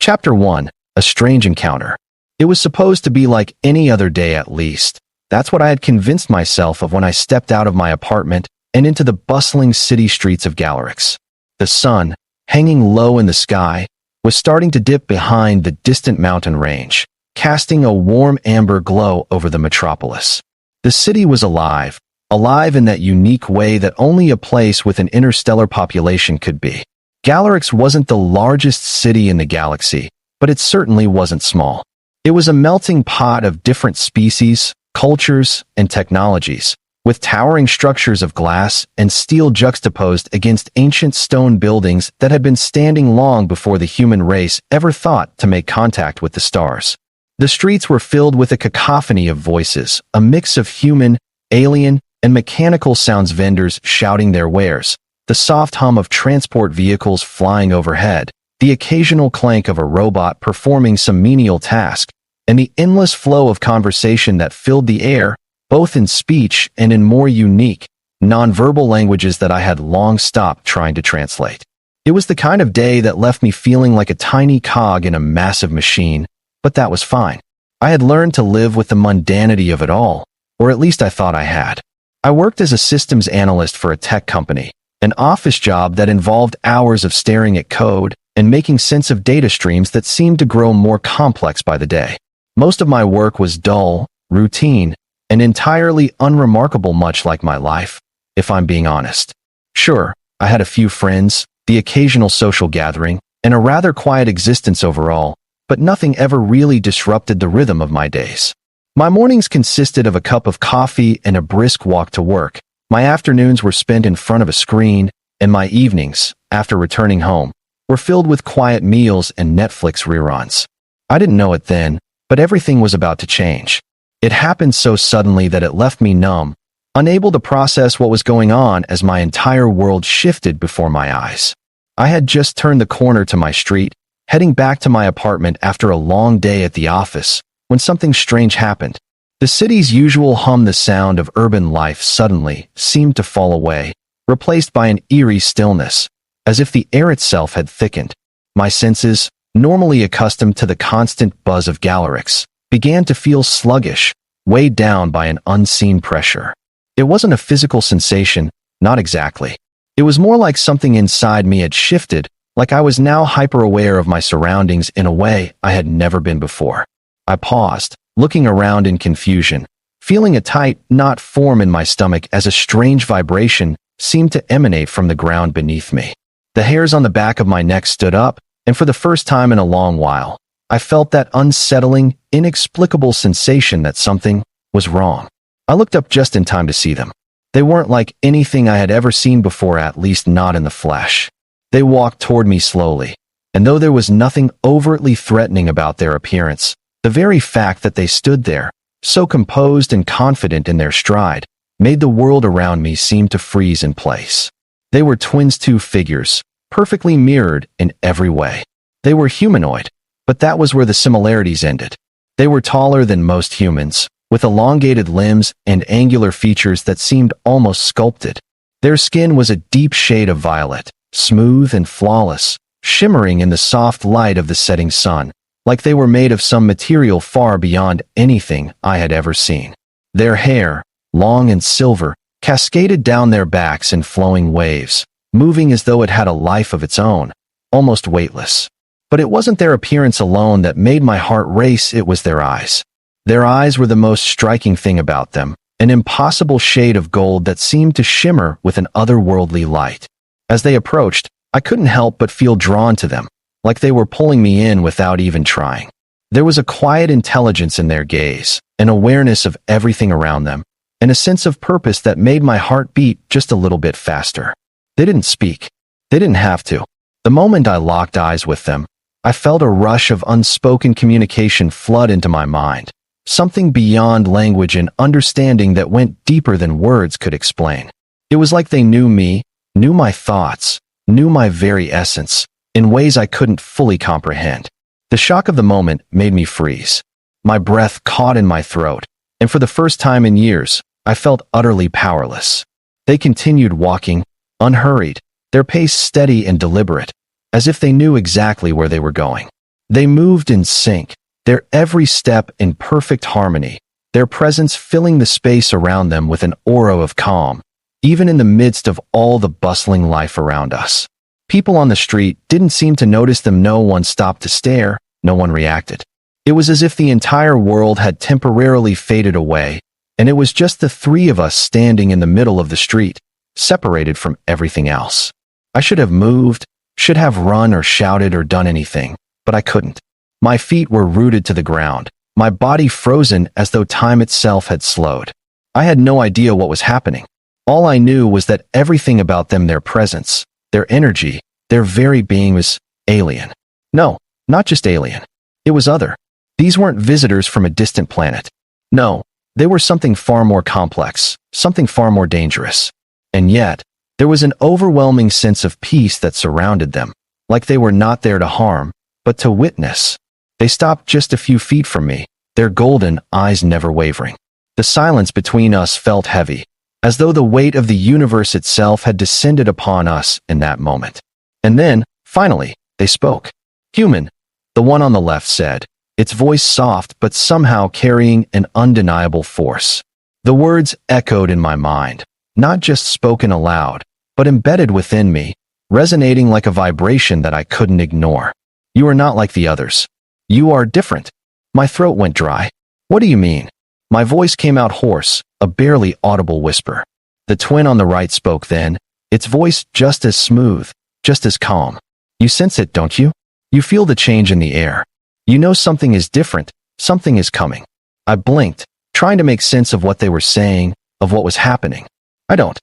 Chapter 1. A Strange Encounter. It was supposed to be like any other day at least. That's what I had convinced myself of when I stepped out of my apartment and into the bustling city streets of Galactic. The sun, hanging low in the sky, was starting to dip behind the distant mountain range, casting a warm amber glow over the metropolis. The city was alive in that unique way that only a place with an interstellar population could be. Galactic wasn't the largest city in the galaxy, but it certainly wasn't small. It was a melting pot of different species, cultures, and technologies, with towering structures of glass and steel juxtaposed against ancient stone buildings that had been standing long before the human race ever thought to make contact with the stars. The streets were filled with a cacophony of voices, a mix of human, alien, and mechanical sounds, vendors shouting their wares, the soft hum of transport vehicles flying overhead, the occasional clank of a robot performing some menial task, and the endless flow of conversation that filled the air, both in speech and in more unique, nonverbal languages that I had long stopped trying to translate. It was the kind of day that left me feeling like a tiny cog in a massive machine, but that was fine. I had learned to live with the mundanity of it all, or at least I thought I had. I worked as a systems analyst for a tech company, an office job that involved hours of staring at code and making sense of data streams that seemed to grow more complex by the day. Most of my work was dull, routine, and entirely unremarkable, much like my life, if I'm being honest. Sure, I had a few friends, the occasional social gathering, and a rather quiet existence overall, but nothing ever really disrupted the rhythm of my days. My mornings consisted of a cup of coffee and a brisk walk to work. My afternoons were spent in front of a screen, and my evenings, after returning home, were filled with quiet meals and Netflix reruns. I didn't know it then, but everything was about to change. It happened so suddenly that it left me numb, unable to process what was going on as my entire world shifted before my eyes. I had just turned the corner to my street, heading back to my apartment after a long day at the office, when something strange happened. The city's usual hum, the sound of urban life, suddenly seemed to fall away, replaced by an eerie stillness, as if the air itself had thickened. My senses, normally accustomed to the constant buzz of Galactic, began to feel sluggish, weighed down by an unseen pressure. It wasn't a physical sensation, not exactly. It was more like something inside me had shifted, like I was now hyper-aware of my surroundings in a way I had never been before. I paused, looking around in confusion, feeling a tight knot form in my stomach as a strange vibration seemed to emanate from the ground beneath me. The hairs on the back of my neck stood up, and for the first time in a long while, I felt that unsettling, inexplicable sensation that something was wrong. I looked up just in time to see them. They weren't like anything I had ever seen before, at least not in the flesh. They walked toward me slowly, and though there was nothing overtly threatening about their appearance, the very fact that they stood there, so composed and confident in their stride, made the world around me seem to freeze in place. They were twins, two figures, perfectly mirrored in every way. They were humanoid, but that was where the similarities ended. They were taller than most humans, with elongated limbs and angular features that seemed almost sculpted. Their skin was a deep shade of violet, smooth and flawless, shimmering in the soft light of the setting sun, like they were made of some material far beyond anything I had ever seen. Their hair, long and silver, cascaded down their backs in flowing waves, moving as though it had a life of its own, almost weightless. But it wasn't their appearance alone that made my heart race, it was their eyes. Their eyes were the most striking thing about them, an impossible shade of gold that seemed to shimmer with an otherworldly light. As they approached, I couldn't help but feel drawn to them, like they were pulling me in without even trying. There was a quiet intelligence in their gaze, an awareness of everything around them, and a sense of purpose that made my heart beat just a little bit faster. They didn't speak. They didn't have to. The moment I locked eyes with them, I felt a rush of unspoken communication flood into my mind, something beyond language and understanding that went deeper than words could explain. It was like they knew me, knew my thoughts, knew my very essence, in ways I couldn't fully comprehend. The shock of the moment made me freeze. My breath caught in my throat, and for the first time in years, I felt utterly powerless. They continued walking, unhurried, their pace steady and deliberate, as if they knew exactly where they were going. They moved in sync, their every step in perfect harmony, their presence filling the space around them with an aura of calm, even in the midst of all the bustling life around us. People on the street didn't seem to notice them. No one stopped to stare, no one reacted. It was as if the entire world had temporarily faded away, and it was just the three of us standing in the middle of the street, separated from everything else. I should have moved, should have run or shouted or done anything, but I couldn't. My feet were rooted to the ground, my body frozen as though time itself had slowed. I had no idea what was happening. All I knew was that everything about them, their presence, their energy, their very being was alien. No, not just alien. It was other. These weren't visitors from a distant planet. No, they were something far more complex, something far more dangerous. And yet, there was an overwhelming sense of peace that surrounded them, like they were not there to harm, but to witness. They stopped just a few feet from me, their golden eyes never wavering. The silence between us felt heavy, as though the weight of the universe itself had descended upon us in that moment. And then, finally, they spoke. "Human," the one on the left said, its voice soft but somehow carrying an undeniable force. The words echoed in my mind, not just spoken aloud, but embedded within me, resonating like a vibration that I couldn't ignore. "You are not like the others. You are different." My throat went dry. "What do you mean?" My voice came out hoarse, a barely audible whisper. The twin on the right spoke then, its voice just as smooth, just as calm. "You sense it, don't you? You feel the change in the air. You know something is different, something is coming." I blinked, trying to make sense of what they were saying, of what was happening. I don't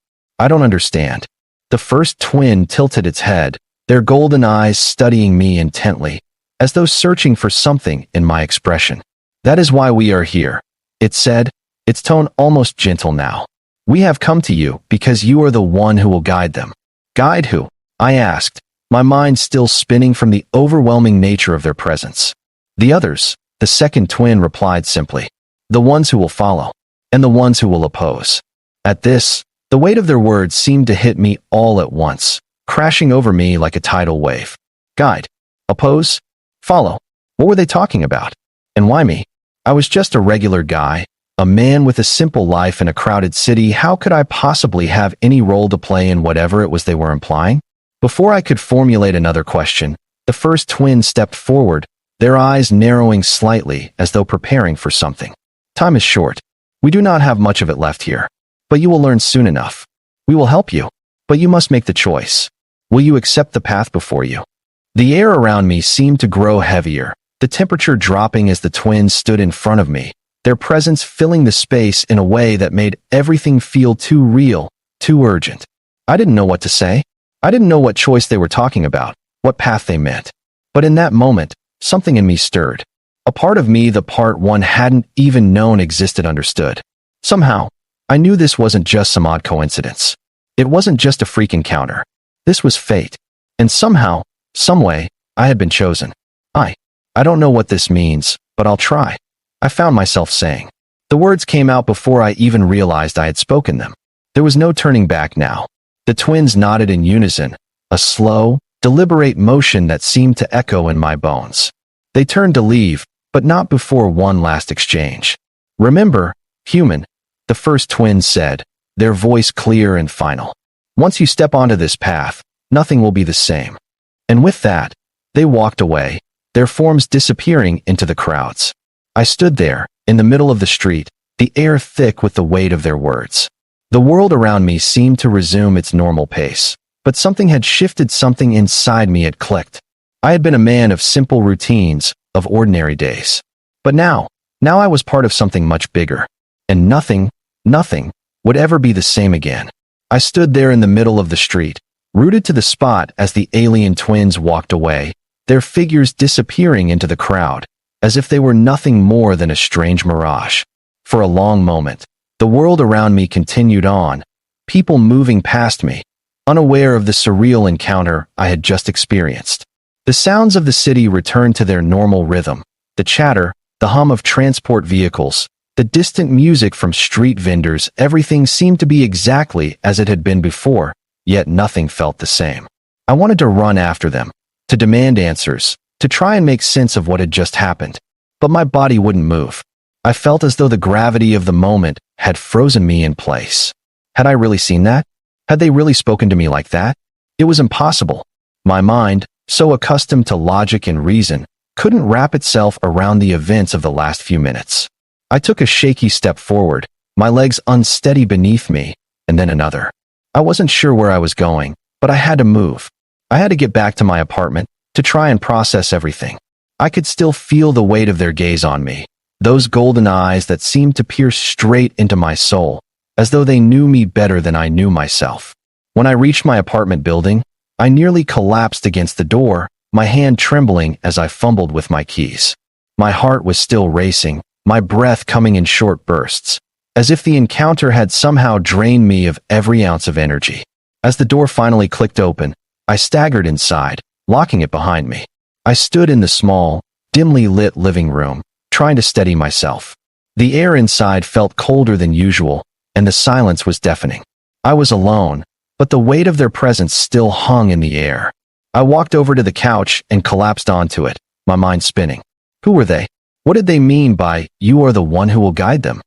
understand." The first twin tilted its head, their golden eyes studying me intently, as though searching for something in my expression. "That is why we are here," it said, its tone almost gentle now. "We have come to you because you are the one who will guide them." "Guide who?" I asked, my mind still spinning from the overwhelming nature of their presence. "The others," the second twin replied simply. "The ones who will follow, and the ones who will oppose." At this, the weight of their words seemed to hit me all at once, crashing over me like a tidal wave. Guide, oppose, follow. What were they talking about? And why me? I was just a regular guy, a man with a simple life in a crowded city. How could I possibly have any role to play in whatever it was they were implying? Before I could formulate another question, the first twin stepped forward, their eyes narrowing slightly as though preparing for something. "Time is short. We do not have much of it left here. But you will learn soon enough. We will help you, but you must make the choice. Will you accept the path before you?" The air around me seemed to grow heavier, the temperature dropping as the twins stood in front of me, their presence filling the space in a way that made everything feel too real, too urgent. I didn't know what to say. I didn't know what choice they were talking about, what path they meant. But in that moment, something in me stirred. A part of me, the part one hadn't even known existed, understood. Somehow, I knew this wasn't just some odd coincidence. It wasn't just a freak encounter. This was fate. And somehow, someway, I had been chosen. I don't know what this means, but I'll try, I found myself saying. The words came out before I even realized I had spoken them. There was no turning back now. The twins nodded in unison, a slow, deliberate motion that seemed to echo in my bones. They turned to leave, but not before one last exchange. "Remember, human," the first twin said, their voice clear and final. "Once you step onto this path, nothing will be the same." And with that, they walked away, their forms disappearing into the crowds. I stood there, in the middle of the street, the air thick with the weight of their words. The world around me seemed to resume its normal pace, but something had shifted, something inside me had clicked. I had been a man of simple routines, of ordinary days. But now I was part of something much bigger. And nothing would ever be the same again. I stood there in the middle of the street, rooted to the spot as the alien twins walked away, their figures disappearing into the crowd, as if they were nothing more than a strange mirage. For a long moment, the world around me continued on, people moving past me, unaware of the surreal encounter I had just experienced. The sounds of the city returned to their normal rhythm, the chatter, the hum of transport vehicles, the distant music from street vendors. Everything seemed to be exactly as it had been before, yet nothing felt the same. I wanted to run after them, to demand answers, to try and make sense of what had just happened. But my body wouldn't move. I felt as though the gravity of the moment had frozen me in place. Had I really seen that? Had they really spoken to me like that? It was impossible. My mind, so accustomed to logic and reason, couldn't wrap itself around the events of the last few minutes. I took a shaky step forward, my legs unsteady beneath me, and then another. I wasn't sure where I was going, but I had to move. I had to get back to my apartment to try and process everything. I could still feel the weight of their gaze on me, those golden eyes that seemed to pierce straight into my soul, as though they knew me better than I knew myself. When I reached my apartment building, I nearly collapsed against the door, my hand trembling as I fumbled with my keys. My heart was still racing, my breath coming in short bursts, as if the encounter had somehow drained me of every ounce of energy. As the door finally clicked open, I staggered inside, locking it behind me. I stood in the small, dimly lit living room, trying to steady myself. The air inside felt colder than usual, and the silence was deafening. I was alone, but the weight of their presence still hung in the air. I walked over to the couch and collapsed onto it, my mind spinning. Who were they? What did they mean by, "You are the one who will guide them"?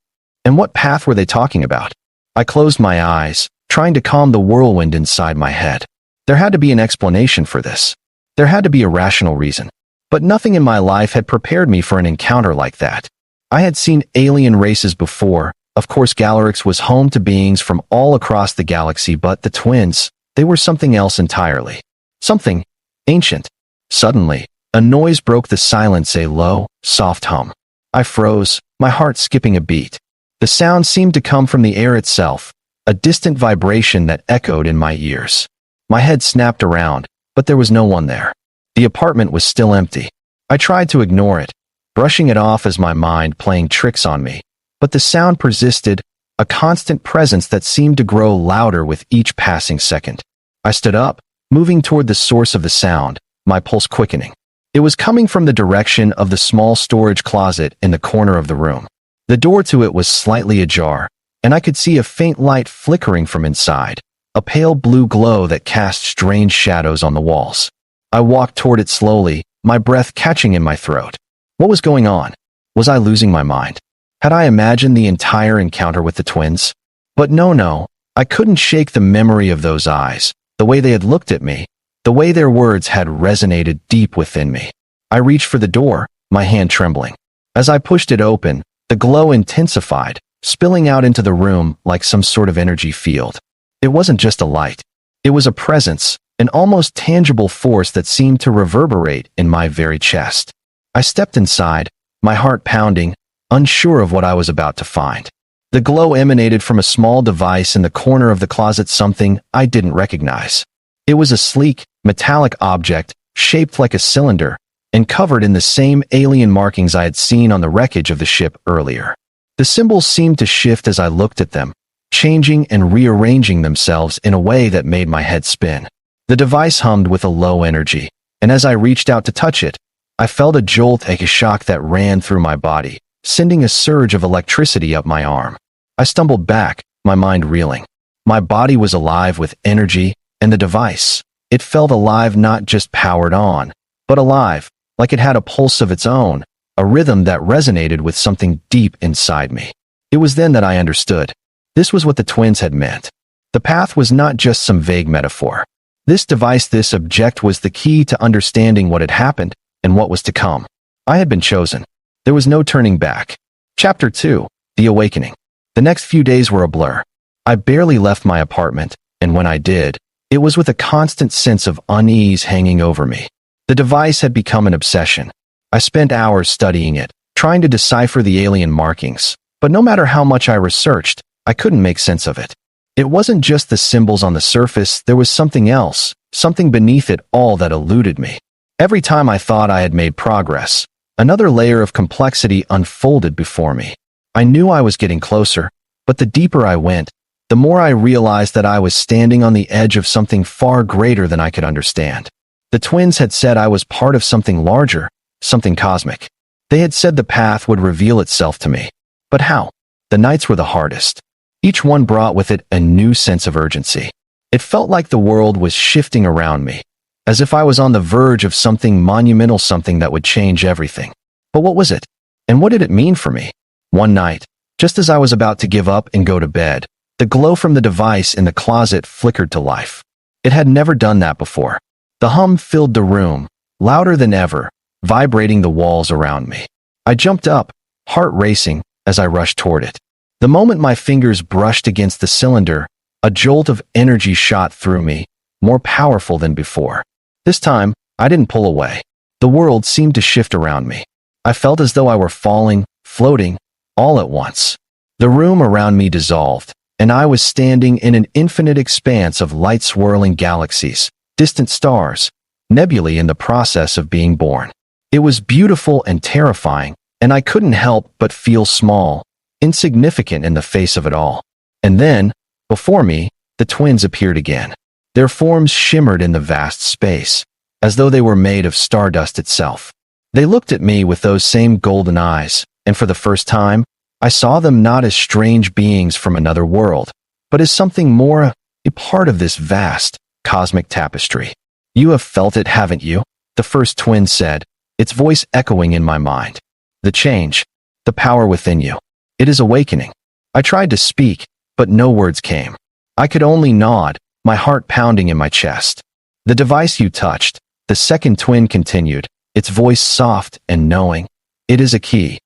And what path were they talking about? I closed my eyes, trying to calm the whirlwind inside my head. There had to be an explanation for this. There had to be a rational reason. But nothing in my life had prepared me for an encounter like that. I had seen alien races before. Of course, Galactic was home to beings from all across the galaxy, but the twins, they were something else entirely. Something ancient. Suddenly, a noise broke the silence, a low, soft hum. I froze, my heart skipping a beat. The sound seemed to come from the air itself, a distant vibration that echoed in my ears. My head snapped around, but there was no one there. The apartment was still empty. I tried to ignore it, brushing it off as my mind playing tricks on me. But the sound persisted, a constant presence that seemed to grow louder with each passing second. I stood up, moving toward the source of the sound, my pulse quickening. It was coming from the direction of the small storage closet in the corner of the room. The door to it was slightly ajar, and I could see a faint light flickering from inside, a pale blue glow that cast strange shadows on the walls. I walked toward it slowly, my breath catching in my throat. What was going on? Was I losing my mind? Had I imagined the entire encounter with the twins? But no, I couldn't shake the memory of those eyes, the way they had looked at me, the way their words had resonated deep within me. I reached for the door, my hand trembling. As I pushed it open, the glow intensified, spilling out into the room like some sort of energy field. It wasn't just a light. It was a presence, an almost tangible force that seemed to reverberate in my very chest. I stepped inside, my heart pounding, unsure of what I was about to find. The glow emanated from a small device in the corner of the closet, something I didn't recognize. It was a sleek, metallic object, shaped like a cylinder, and covered in the same alien markings I had seen on the wreckage of the ship earlier. The symbols seemed to shift as I looked at them, changing and rearranging themselves in a way that made my head spin. The device hummed with a low energy, and as I reached out to touch it, I felt a jolt, a shock that ran through my body, sending a surge of electricity up my arm. I stumbled back, my mind reeling. My body was alive with energy, and the device, it felt alive, not just powered on, but alive, like it had a pulse of its own, a rhythm that resonated with something deep inside me. It was then that I understood. This was what the twins had meant. The path was not just some vague metaphor. This device, this object, was the key to understanding what had happened and what was to come. I had been chosen. There was no turning back. Chapter 2, The Awakening. The next few days were a blur. I barely left my apartment, and when I did, it was with a constant sense of unease hanging over me. The device had become an obsession. I spent hours studying it, trying to decipher the alien markings, but no matter how much I researched, I couldn't make sense of it. It wasn't just the symbols on the surface, there was something else, something beneath it all that eluded me. Every time I thought I had made progress, another layer of complexity unfolded before me. I knew I was getting closer, but the deeper I went, the more I realized that I was standing on the edge of something far greater than I could understand. The twins had said I was part of something larger, something cosmic. They had said the path would reveal itself to me. But how? The nights were the hardest. Each one brought with it a new sense of urgency. It felt like the world was shifting around me. as if I was on the verge of something monumental, something that would change everything. But what was it? And what did it mean for me? One night, just as I was about to give up and go to bed, the glow from the device in the closet flickered to life. It had never done that before. The hum filled the room, louder than ever, vibrating the walls around me. I jumped up, heart racing, as I rushed toward it. The moment my fingers brushed against the cylinder, a jolt of energy shot through me, more powerful than before. This time, I didn't pull away. The world seemed to shift around me. I felt as though I were falling, floating, all at once. The room around me dissolved, and I was standing in an infinite expanse of light-swirling galaxies, distant stars, nebulae in the process of being born. It was beautiful and terrifying, and I couldn't help but feel small, insignificant in the face of it all. And then, before me, the twins appeared again. Their forms shimmered in the vast space, as though they were made of stardust itself. They looked at me with those same golden eyes, and for the first time, I saw them not as strange beings from another world, but as something more, a part of this vast, cosmic tapestry. "You have felt it, haven't you?" the first twin said, its voice echoing in my mind. "The change, the power within you. It is awakening." I tried to speak, but no words came. I could only nod, my heart pounding in my chest. "The device you touched," the second twin continued, its voice soft and knowing. "It is a key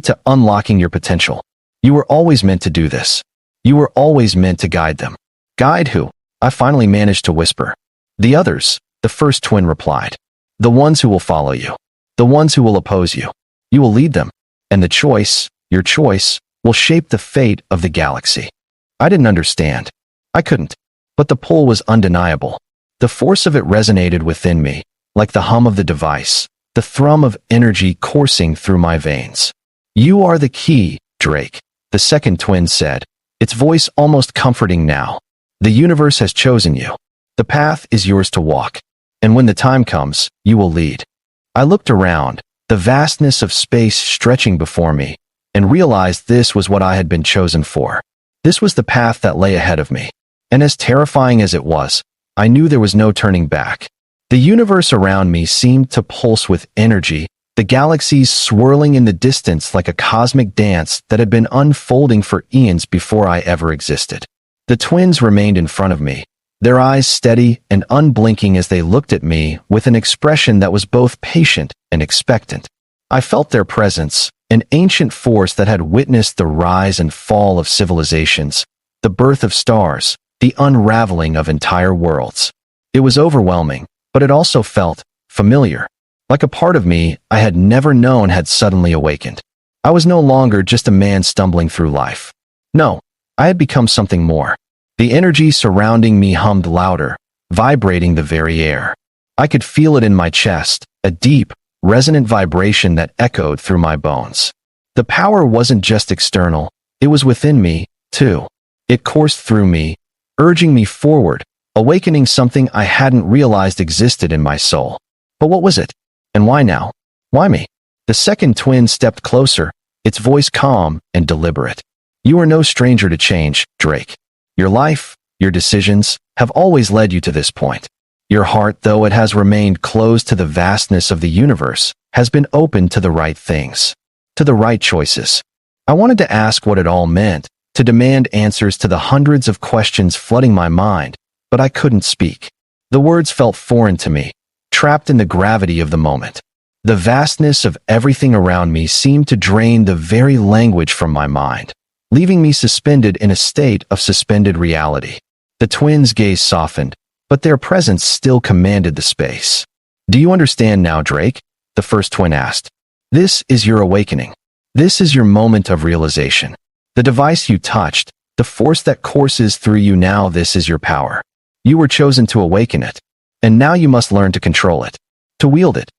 to unlocking your potential. You were always meant to do this. You were always meant to guide them." "Guide who?" I finally managed to whisper. "The others," the first twin replied. "The ones who will follow you. The ones who will oppose you. You will lead them. And the choice, your choice, will shape the fate of the galaxy." I didn't understand. I couldn't. But the pull was undeniable. The force of it resonated within me, like the hum of the device, the thrum of energy coursing through my veins. "You are the key, Drake," the second twin said, its voice almost comforting now. "The universe has chosen you. The path is yours to walk. And when the time comes, you will lead." I looked around, the vastness of space stretching before me, and realized this was what I had been chosen for. This was the path that lay ahead of me. And as terrifying as it was, I knew there was no turning back. The universe around me seemed to pulse with energy, the galaxies swirling in the distance like a cosmic dance that had been unfolding for eons before I ever existed. The twins remained in front of me, their eyes steady and unblinking as they looked at me with an expression that was both patient and expectant. I felt their presence, an ancient force that had witnessed the rise and fall of civilizations, the birth of stars, the unraveling of entire worlds. It was overwhelming, but it also felt familiar, like a part of me I had never known had suddenly awakened. I was no longer just a man stumbling through life. No, I had become something more. The energy surrounding me hummed louder, vibrating the very air. I could feel it in my chest, a deep, resonant vibration that echoed through my bones. The power wasn't just external, it was within me, too. It coursed through me, urging me forward, awakening something I hadn't realized existed in my soul. But what was it? And why now? Why me? The second twin stepped closer, its voice calm and deliberate. "You are no stranger to change, Drake. Your life, your decisions, have always led you to this point. Your heart, though it has remained closed to the vastness of the universe, has been open to the right things, to the right choices." I wanted to ask what it all meant, to demand answers to the hundreds of questions flooding my mind, but I couldn't speak. The words felt foreign to me, trapped in the gravity of the moment. The vastness of everything around me seemed to drain the very language from my mind, leaving me suspended in a state of suspended reality. The twins' gaze softened, but their presence still commanded the space. "Do you understand now, Drake?" the first twin asked. "This is your awakening. This is your moment of realization. The device you touched, the force that courses through you now, this is your power. You were chosen to awaken it, and now you must learn to control it, to wield it."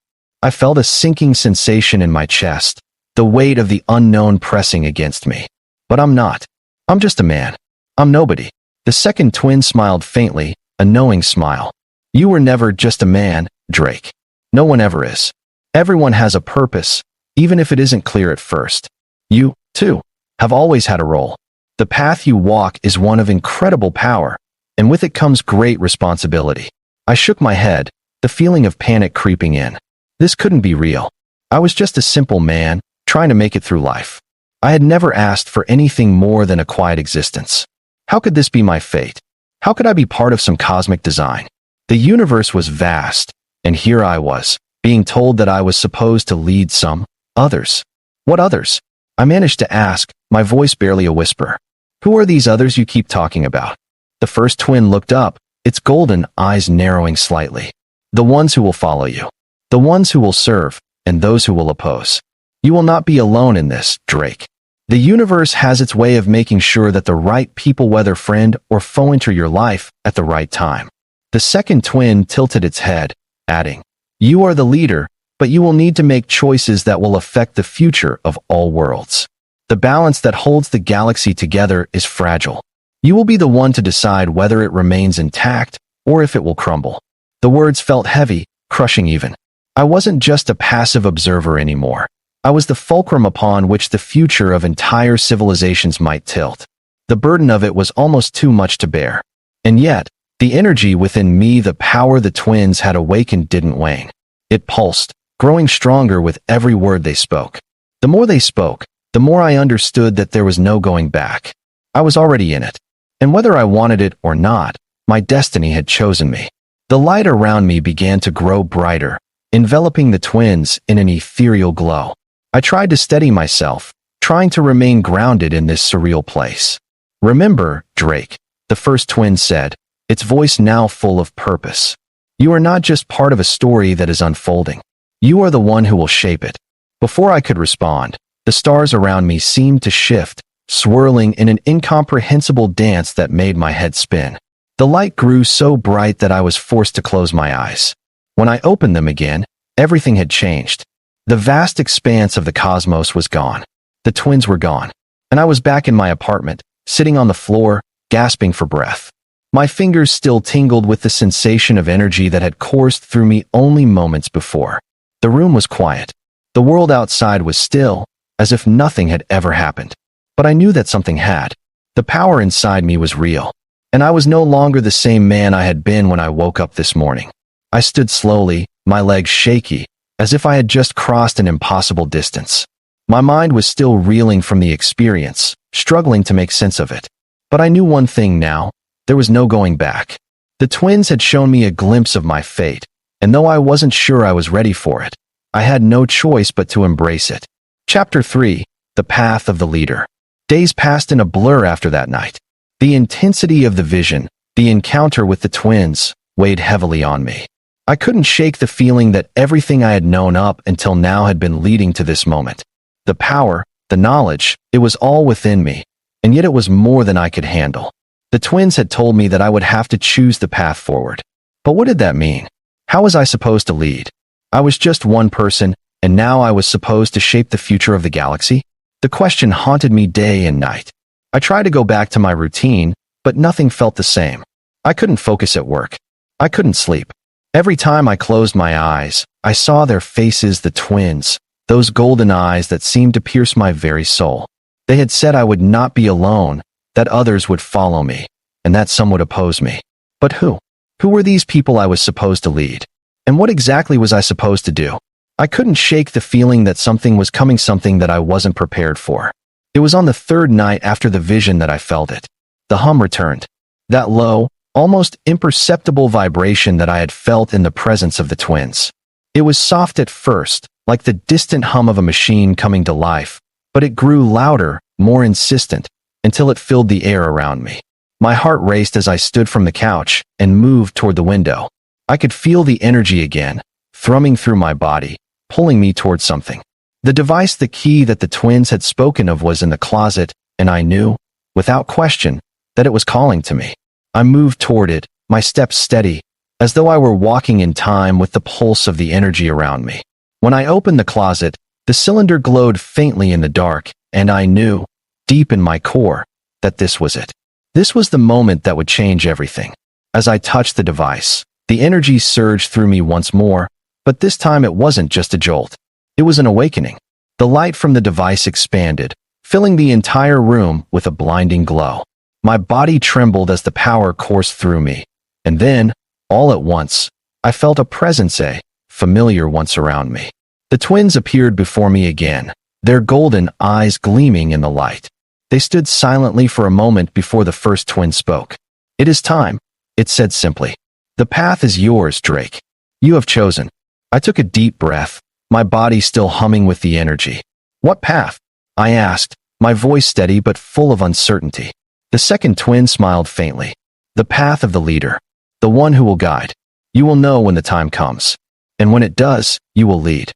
I felt a sinking sensation in my chest, the weight of the unknown pressing against me. But I'm not. I'm just a man. I'm nobody. The second twin smiled faintly, a knowing smile. "You were never just a man, Drake. No one ever is. Everyone has a purpose, even if it isn't clear at first. You, too, have always had a role. The path you walk is one of incredible power, and with it comes great responsibility." I shook my head, the feeling of panic creeping in. This couldn't be real. I was just a simple man, trying to make it through life. I had never asked for anything more than a quiet existence. How could this be my fate? How could I be part of some cosmic design? The universe was vast, and here I was, being told that I was supposed to lead some others. What others? I managed to ask, my voice barely a whisper. Who are these others you keep talking about? The first twin looked up, its golden eyes narrowing slightly. The ones who will follow you. The ones who will serve, and those who will oppose. You will not be alone in this, Drake. The universe has its way of making sure that the right people, whether friend or foe, enter your life at the right time. The second twin tilted its head, adding, You are the leader, but you will need to make choices that will affect the future of all worlds. The balance that holds the galaxy together is fragile. You will be the one to decide whether it remains intact or if it will crumble. The words felt heavy, crushing even. I wasn't just a passive observer anymore. I was the fulcrum upon which the future of entire civilizations might tilt. The burden of it was almost too much to bear. And yet, the energy within me, the power the twins had awakened, didn't wane. It pulsed, growing stronger with every word they spoke. The more they spoke, the more I understood that there was no going back. I was already in it. And whether I wanted it or not, my destiny had chosen me. The light around me began to grow brighter, enveloping the twins in an ethereal glow. I tried to steady myself, trying to remain grounded in this surreal place. Remember, Drake, the first twin said, its voice now full of purpose. You are not just part of a story that is unfolding. You are the one who will shape it. Before I could respond, the stars around me seemed to shift, swirling in an incomprehensible dance that made my head spin. The light grew so bright that I was forced to close my eyes. When I opened them again, everything had changed. The vast expanse of the cosmos was gone. The twins were gone. And I was back in my apartment, sitting on the floor, gasping for breath. My fingers still tingled with the sensation of energy that had coursed through me only moments before. The room was quiet. The world outside was still, as if nothing had ever happened. But I knew that something had. The power inside me was real. And I was no longer the same man I had been when I woke up this morning. I stood slowly, my legs shaky, as if I had just crossed an impossible distance. My mind was still reeling from the experience, struggling to make sense of it. But I knew one thing now. There was no going back. The twins had shown me a glimpse of my fate, and though I wasn't sure I was ready for it, I had no choice but to embrace it. Chapter 3. The Path of the Leader. Days passed in a blur after that night. The intensity of the vision, the encounter with the twins, weighed heavily on me. I couldn't shake the feeling that everything I had known up until now had been leading to this moment. The power, the knowledge, it was all within me, and yet it was more than I could handle. The twins had told me that I would have to choose the path forward. But what did that mean? How was I supposed to lead? I was just one person, and now I was supposed to shape the future of the galaxy? The question haunted me day and night. I tried to go back to my routine, but nothing felt the same. I couldn't focus at work. I couldn't sleep. Every time I closed my eyes, I saw their faces, the twins, those golden eyes that seemed to pierce my very soul. They had said I would not be alone, that others would follow me, and that some would oppose me. But who? Who were these people I was supposed to lead? And what exactly was I supposed to do? I couldn't shake the feeling that something was coming, something that I wasn't prepared for. It was on the third night after the vision that I felt it. The hum returned. That low, almost imperceptible vibration that I had felt in the presence of the twins. It was soft at first, like the distant hum of a machine coming to life, but it grew louder, more insistent, until it filled the air around me. My heart raced as I stood from the couch and moved toward the window. I could feel the energy again, thrumming through my body, pulling me toward something. The device, the key that the twins had spoken of, was in the closet, and I knew, without question, that it was calling to me. I moved toward it, my steps steady, as though I were walking in time with the pulse of the energy around me. When I opened the closet, the cylinder glowed faintly in the dark, and I knew, deep in my core, that this was it. This was the moment that would change everything. As I touched the device, the energy surged through me once more, but this time it wasn't just a jolt. It was an awakening. The light from the device expanded, filling the entire room with a blinding glow. My body trembled as the power coursed through me, and then, all at once, I felt a presence, a familiar once around me. The twins appeared before me again, their golden eyes gleaming in the light. They stood silently for a moment before the first twin spoke. "It is time," it said simply. "The path is yours, Drake. You have chosen." I took a deep breath, my body still humming with the energy. "What path?" I asked, my voice steady but full of uncertainty. The second twin smiled faintly. "The path of the leader, the one who will guide. You will know when the time comes. And when it does, you will lead."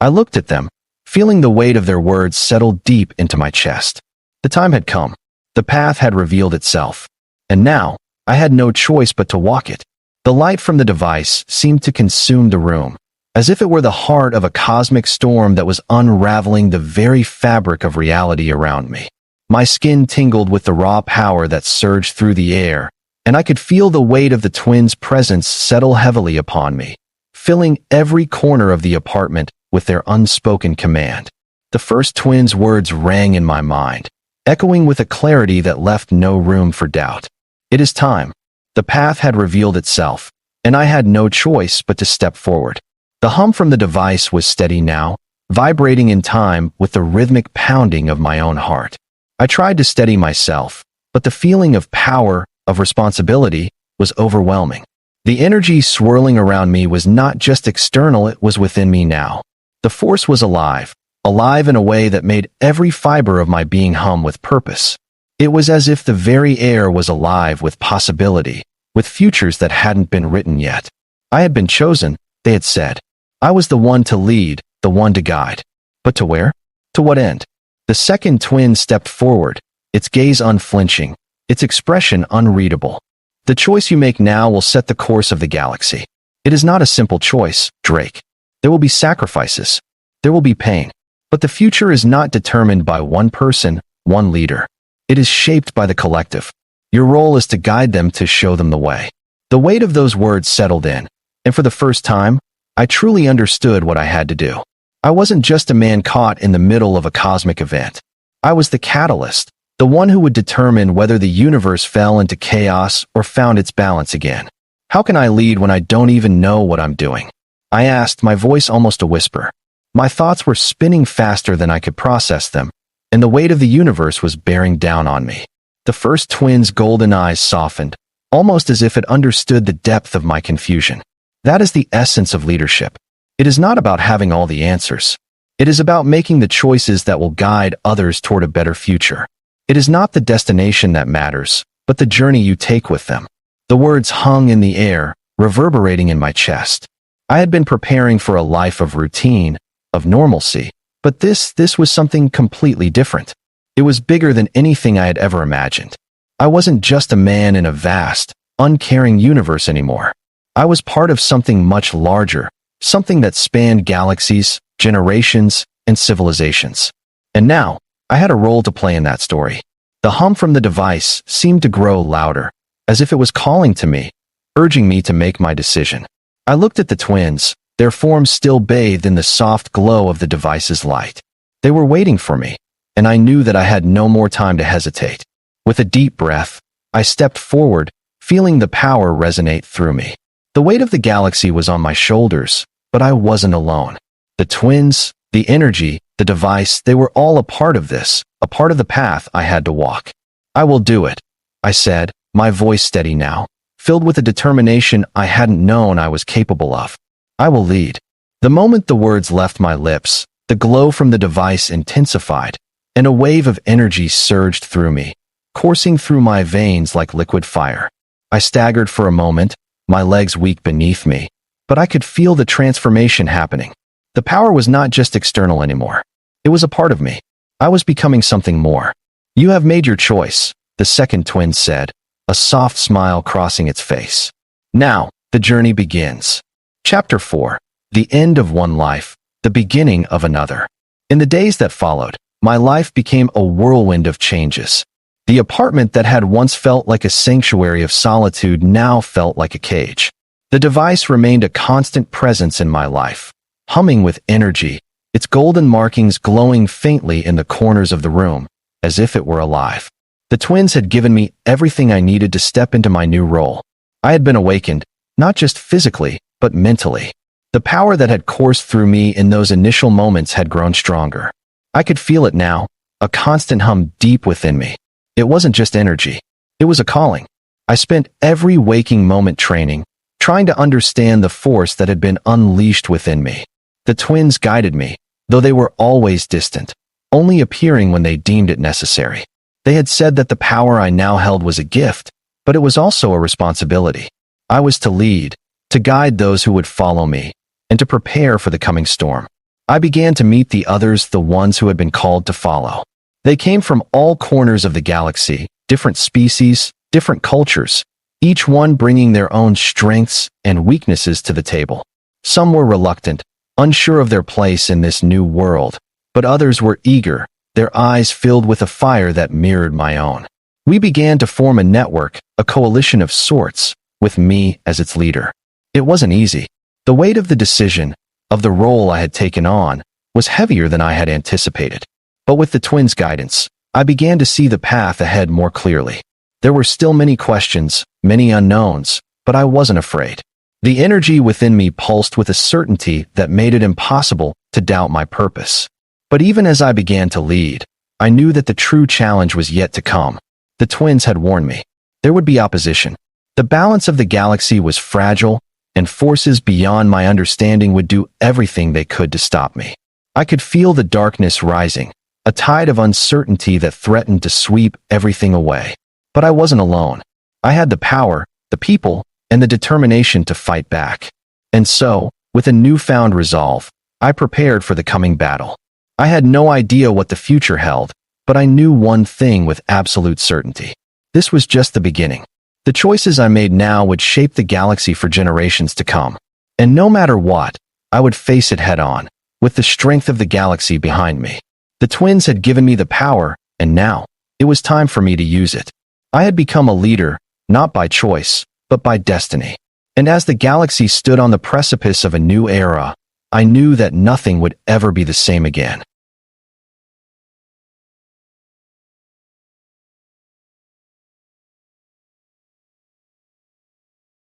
I looked at them, feeling the weight of their words settle deep into my chest. The time had come. The path had revealed itself. And now, I had no choice but to walk it. The light from the device seemed to consume the room, as if it were the heart of a cosmic storm that was unraveling the very fabric of reality around me. My skin tingled with the raw power that surged through the air, and I could feel the weight of the twins' presence settle heavily upon me, filling every corner of the apartment with their unspoken command. The first twin's words rang in my mind, echoing with a clarity that left no room for doubt. It is time. The path had revealed itself, and I had no choice but to step forward. The hum from the device was steady now, vibrating in time with the rhythmic pounding of my own heart. I tried to steady myself, but the feeling of power, of responsibility, was overwhelming. The energy swirling around me was not just external, it was within me now. The force was alive, alive in a way that made every fiber of my being hum with purpose. It was as if the very air was alive with possibility, with futures that hadn't been written yet. I had been chosen, they had said. I was the one to lead, the one to guide. But to where? To what end? The second twin stepped forward, its gaze unflinching, its expression unreadable. "The choice you make now will set the course of the galaxy. It is not a simple choice, Drake. There will be sacrifices. There will be pain. But the future is not determined by one person, one leader. It is shaped by the collective. Your role is to guide them, to show them the way." The weight of those words settled in, and for the first time, I truly understood what I had to do. I wasn't just a man caught in the middle of a cosmic event. I was the catalyst, the one who would determine whether the universe fell into chaos or found its balance again. "How can I lead when I don't even know what I'm doing?" I asked, my voice almost a whisper. My thoughts were spinning faster than I could process them, and the weight of the universe was bearing down on me. The first twin's golden eyes softened, almost as if it understood the depth of my confusion. That is the essence of leadership. It is not about having all the answers. It is about making the choices that will guide others toward a better future. It is not the destination that matters, but the journey you take with them. The words hung in the air, reverberating in my chest. I had been preparing for a life of routine, of normalcy, but this was something completely different. It was bigger than anything I had ever imagined. I wasn't just a man in a vast, uncaring universe anymore. I was part of something much larger, something that spanned galaxies, generations, and civilizations. And now, I had a role to play in that story. The hum from the device seemed to grow louder, as if it was calling to me, urging me to make my decision. I looked at the twins, their forms still bathed in the soft glow of the device's light. They were waiting for me, and I knew that I had no more time to hesitate. With a deep breath, I stepped forward, feeling the power resonate through me. The weight of the galaxy was on my shoulders, but I wasn't alone. The twins, the energy, the device, they were all a part of this, a part of the path I had to walk. "I will do it," I said, my voice steady now, filled with a determination I hadn't known I was capable of. "I will lead." The moment the words left my lips, the glow from the device intensified, and a wave of energy surged through me, coursing through my veins like liquid fire. I staggered for a moment, my legs weak beneath me, but I could feel the transformation happening. The power was not just external anymore. It was a part of me. I was becoming something more. "You have made your choice," the second twin said, a soft smile crossing its face. "Now, the journey begins." Chapter 4. The End of One Life, the Beginning of Another. In the days that followed, my life became a whirlwind of changes. The apartment that had once felt like a sanctuary of solitude now felt like a cage. The device remained a constant presence in my life, humming with energy, its golden markings glowing faintly in the corners of the room, as if it were alive. The twins had given me everything I needed to step into my new role. I had been awakened, not just physically, but mentally. The power that had coursed through me in those initial moments had grown stronger. I could feel it now, a constant hum deep within me. It wasn't just energy. It was a calling. I spent every waking moment training, trying to understand the force that had been unleashed within me. The twins guided me, though they were always distant, only appearing when they deemed it necessary. They had said that the power I now held was a gift, but it was also a responsibility. I was to lead, to guide those who would follow me, and to prepare for the coming storm. I began to meet the others, the ones who had been called to follow. They came from all corners of the galaxy, different species, different cultures, each one bringing their own strengths and weaknesses to the table. Some were reluctant, unsure of their place in this new world, but others were eager, their eyes filled with a fire that mirrored my own. We began to form a network, a coalition of sorts, with me as its leader. It wasn't easy. The weight of the decision, of the role I had taken on, was heavier than I had anticipated. But with the twins' guidance, I began to see the path ahead more clearly. There were still many questions, many unknowns, but I wasn't afraid. The energy within me pulsed with a certainty that made it impossible to doubt my purpose. But even as I began to lead, I knew that the true challenge was yet to come. The twins had warned me. There would be opposition. The balance of the galaxy was fragile, and forces beyond my understanding would do everything they could to stop me. I could feel the darkness rising, a tide of uncertainty that threatened to sweep everything away. But I wasn't alone. I had the power, the people, and the determination to fight back. And so, with a newfound resolve, I prepared for the coming battle. I had no idea what the future held, but I knew one thing with absolute certainty. This was just the beginning. The choices I made now would shape the galaxy for generations to come. And no matter what, I would face it head-on, with the strength of the galaxy behind me. The twins had given me the power, and now, it was time for me to use it. I had become a leader, not by choice, but by destiny. And as the galaxy stood on the precipice of a new era, I knew that nothing would ever be the same again.